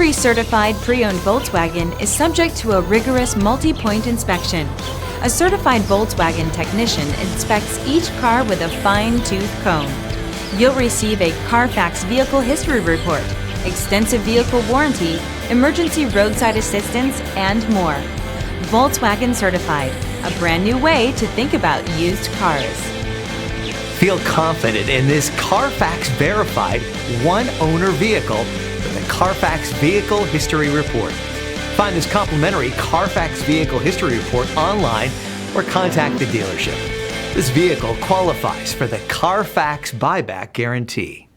Every certified pre-owned Volkswagen is subject to a rigorous multi-point inspection. A certified Volkswagen technician inspects each car with a fine-tooth comb. You'll receive a CARFAX vehicle history report, extensive vehicle warranty, emergency roadside assistance, and more. Volkswagen Certified, a brand new way to think about used cars. Feel confident in this CARFAX verified one-owner vehicle with a CARFAX Vehicle History Report. Find this complimentary CARFAX Vehicle History Report online or contact the dealership. This vehicle qualifies for the CARFAX buyback guarantee.